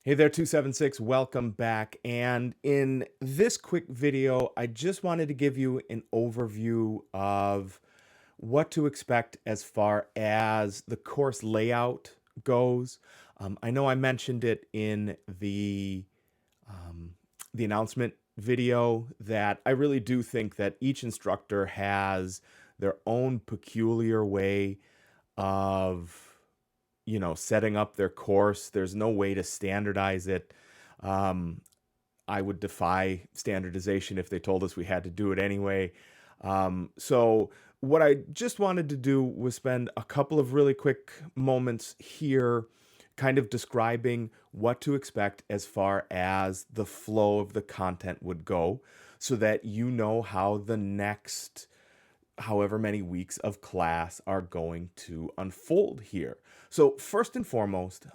Hey there, 276. Welcome back. And in this quick video, I just wanted to give you an overview of what to expect as far as the course layout goes. I know I mentioned it in um, the announcement video that I really do think that each instructor has their own peculiar way of setting up their course. There's no way to standardize it. Um, I would defy standardization if they told us we had to do it anyway. So, what I just wanted to do was spend a couple of really quick moments here, kind of describing what to expect as far as the flow of the content would go, so that you know how the next however many weeks of class are going to unfold here. So, first and foremost,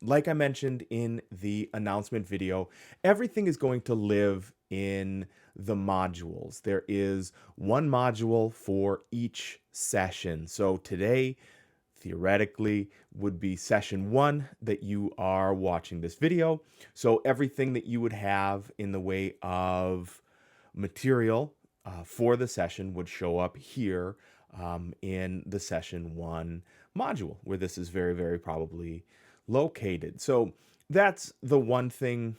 like I mentioned in the announcement video, everything is going to live in the modules. There is one module for each session. So, today, theoretically, would be session one that you are watching this video. So, everything that you would have in the way of material for the session would show up here in the session one module, where this is very, very probably located. So that's the one thing,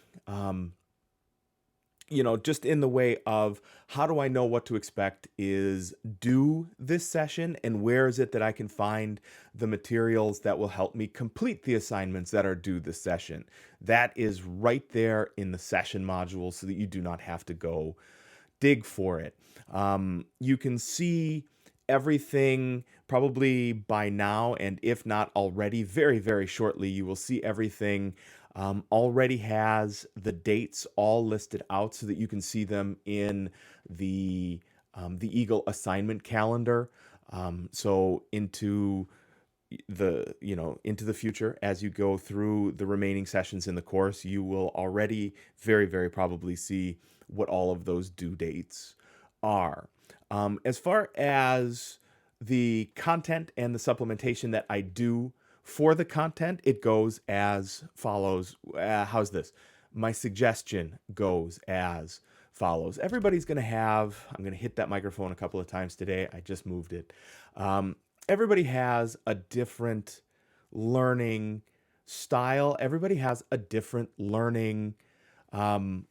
just in the way of how do I know what to expect is do this session and where is it that I can find the materials that will help me complete the assignments that are due this session. That is right there in the session module so that you do not have to go dig for it. You can see everything probably by now, and if not already, very, very shortly, you will see everything already has the dates all listed out so that you can see them in the Eagle assignment calendar. So into the future, as you go through the remaining sessions in the course, you will already very, very probably see what all of those due dates are. As far as the content and the supplementation that I do for the content, it goes as follows. How's this? My suggestion goes as follows. Everybody's going to have, I'm going to hit that microphone a couple of times today. I just moved it. Everybody has a different learning style. Everybody has a different learning, um,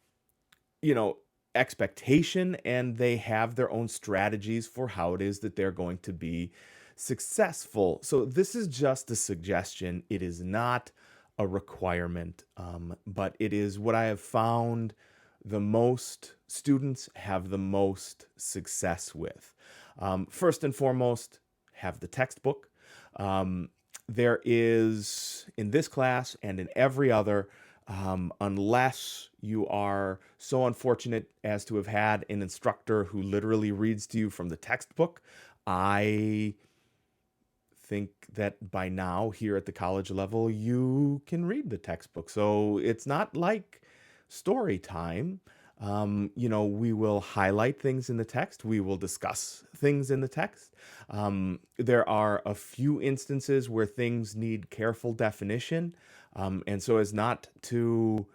you know, expectation, and they have their own strategies for how it is that they're going to be successful. So this is just a suggestion. It is not a requirement, but it is what I have found the most students have the most success with. First and foremost, have the textbook. There is, in this class and in every other, unless you are so unfortunate as to have had an instructor who literally reads to you from the textbook, I think that by now here at the college level, you can read the textbook. So it's not like story time. We will highlight things in the text. We will discuss things in the text. There are a few instances where things need careful definition. And so as not to,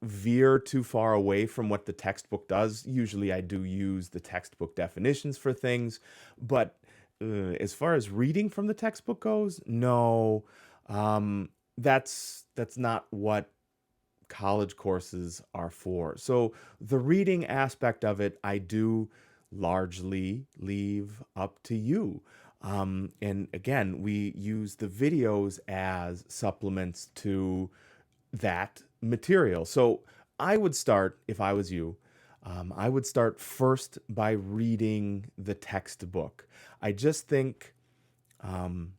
veer too far away from what the textbook does, usually I do use the textbook definitions for things. But as far as reading from the textbook goes, no, that's not what college courses are for. So the reading aspect of it, I do largely leave up to you. And again, we use the videos as supplements to that material. So I would start, if I was you, I would start first by reading the textbook. I just think um,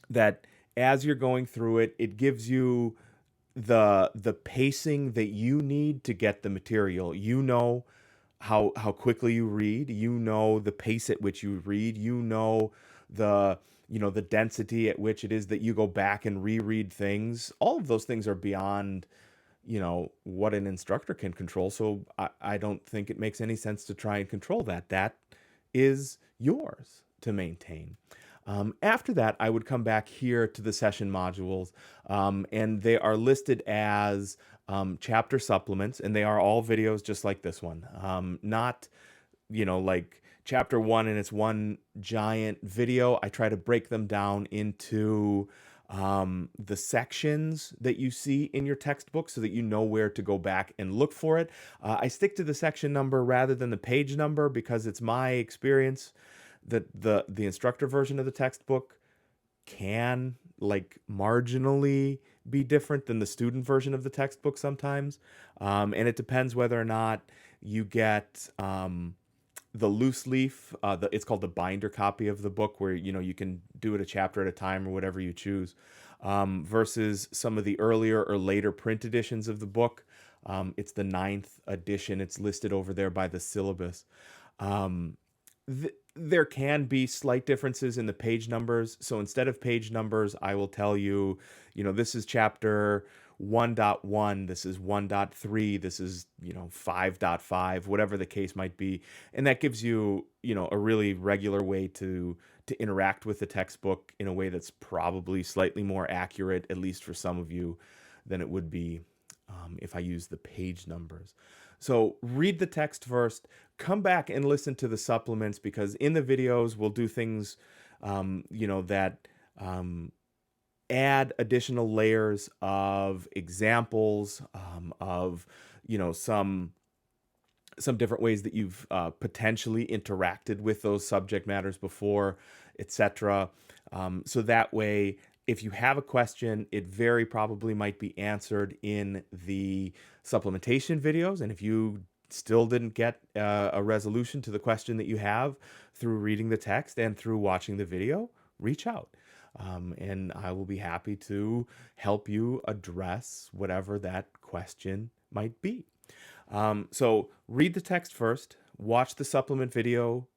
that as you're going through it, it gives you the pacing that you need to get the material. You know how quickly you read. You know the pace at which you read. You know the density at which it is that you go back and reread things. All of those things are beyond what an instructor can control. So I don't think it makes any sense to try and control that. That is yours to maintain. After that, I would come back here to the session modules, and they are listed as chapter supplements, and they are all videos just like this one. Not, like chapter one and it's one giant video. I try to break them down into the sections that you see in your textbook so that you know where to go back and look for it. I stick to the section number rather than the page number because it's my experience that the instructor version of the textbook can like marginally be different than the student version of the textbook sometimes. And it depends whether or not you get the loose leaf. It's called the binder copy of the book, where you can do it a chapter at a time or whatever you choose, versus some of the earlier or later print editions of the book. It's the ninth edition. It's listed over there by the syllabus. Um, there can be slight differences in the page numbers. So instead of page numbers, I will tell you, this is chapter 1.1, this is 1.3, this is, 5.5, whatever the case might be. And that gives you, a really regular way to interact with the textbook in a way that's probably slightly more accurate, at least for some of you, than it would be if I use the page numbers. So read the text first, come back and listen to the supplements, because in the videos we'll do things, that add additional layers of examples, of, some different ways that you've potentially interacted with those subject matters before, etc. So that way, if you have a question, it very probably might be answered in the supplementation videos. And if you still didn't get a resolution to the question that you have through reading the text and through watching the video, reach out. And I will be happy to help you address whatever that question might be. So read the text first, watch the supplement video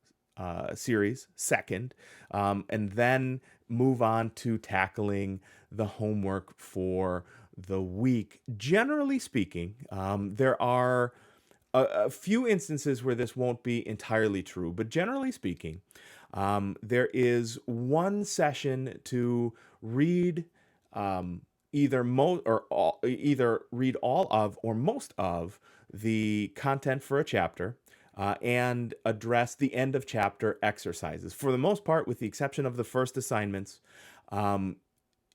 series second, and then move on to tackling the homework for the week. Generally speaking, there are a few instances where this won't be entirely true, but generally speaking, there is one session to read either read all of or most of the content for a chapter, and address the end of chapter exercises. For the most part, with the exception of the first assignments,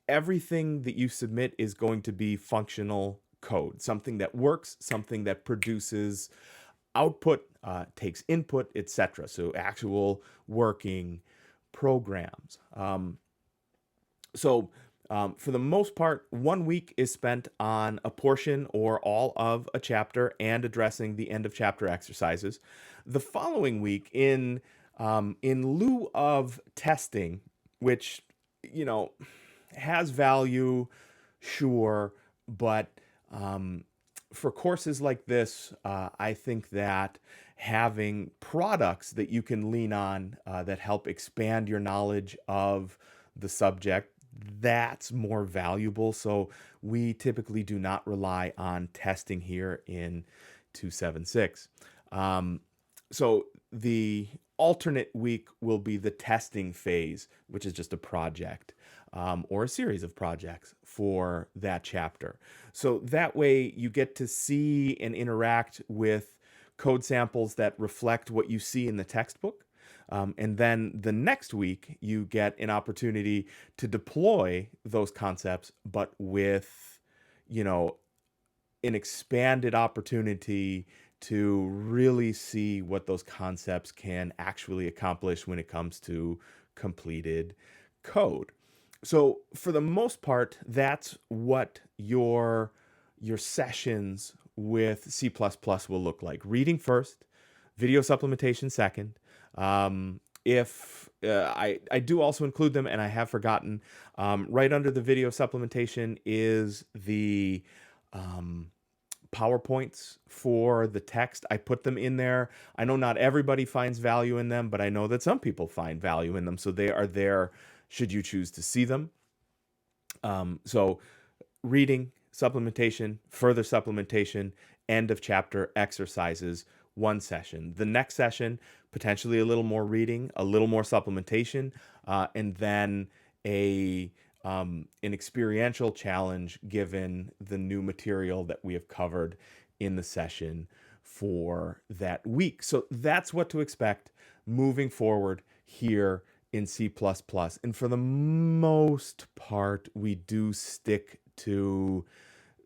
everything that you submit is going to be functional code, something that works, something that produces output, takes input, etc. So actual working programs. For the most part, 1 week is spent on a portion or all of a chapter and addressing the end of chapter exercises. The following week, in lieu of testing, which has value, sure, but for courses like this, I think that having products that you can lean on that help expand your knowledge of the subject, that's more valuable. So we typically do not rely on testing here in 276. So the alternate week will be the testing phase, which is just a project, or a series of projects for that chapter. So that way you get to see and interact with code samples that reflect what you see in the textbook. And then the next week, you get an opportunity to deploy those concepts, but with, an expanded opportunity to really see what those concepts can actually accomplish when it comes to completed code. So for the most part, that's what your sessions with C++ will look like. Reading first, video supplementation second. If I do also include them, and I have forgotten, right under the video supplementation is the PowerPoints for the text. I put them in there. I know not everybody finds value in them, but I know that some people find value in them. So they are there should you choose to see them. So reading, supplementation, further supplementation, end of chapter exercises one session. The next session, potentially a little more reading, a little more supplementation, and then a an experiential challenge given the new material that we have covered in the session for that week. So that's what to expect moving forward here in C++. And for the most part, we do stick to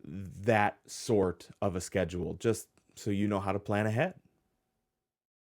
that sort of a schedule, just so you know how to plan ahead.